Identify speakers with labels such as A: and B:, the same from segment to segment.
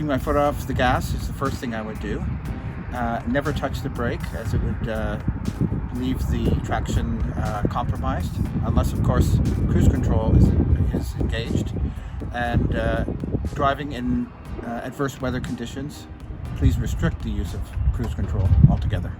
A: my foot off the gas is the first thing I would do. Never touch the brake, as it would leave the traction compromised, unless of course cruise control is engaged. And driving in adverse weather conditions, please restrict the use of cruise control altogether.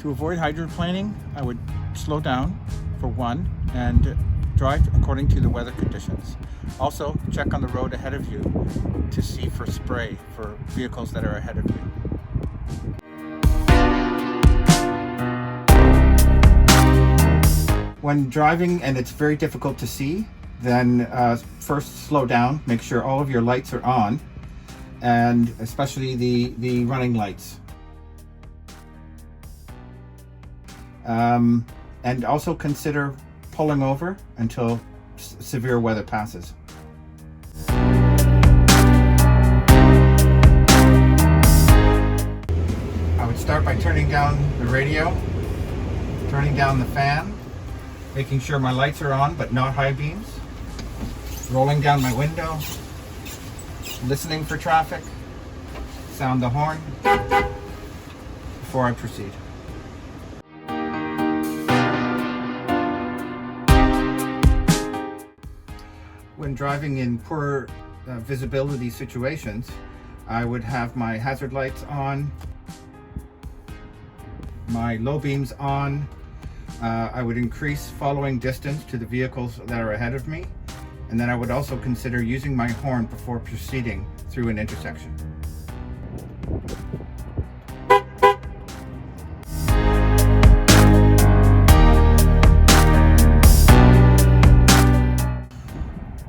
A: To avoid hydroplaning, I would slow down for one and drive according to the weather conditions. Also, check on the road ahead of you to see for spray for vehicles that are ahead of you. When driving and it's very difficult to see, then first slow down, make sure all of your lights are on, and especially the running lights. And also consider pulling over until severe weather passes. I would start by turning down the radio, turning down the fan, making sure my lights are on but not high beams, rolling down my window, listening for traffic, sound the horn before I proceed. When driving in poor visibility situations, I would have my hazard lights on, my low beams on. I would increase following distance to the vehicles that are ahead of me, and then I would also consider using my horn before proceeding through an intersection.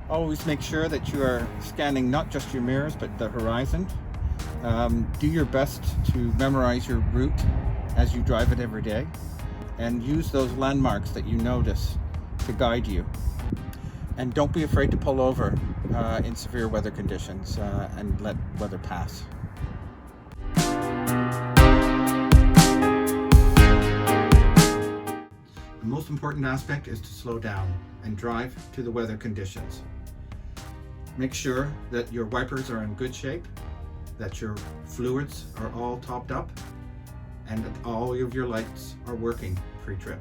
A: Always make sure that you are scanning not just your mirrors but the horizon. Do your best to memorize your route as you drive it every day, and use those landmarks that you notice to guide you. And don't be afraid to pull over in severe weather conditions and let weather pass. The most important aspect is to slow down and drive to the weather conditions. Make sure that your wipers are in good shape, that your fluids are all topped up, and that all of your lights are working pre-trip.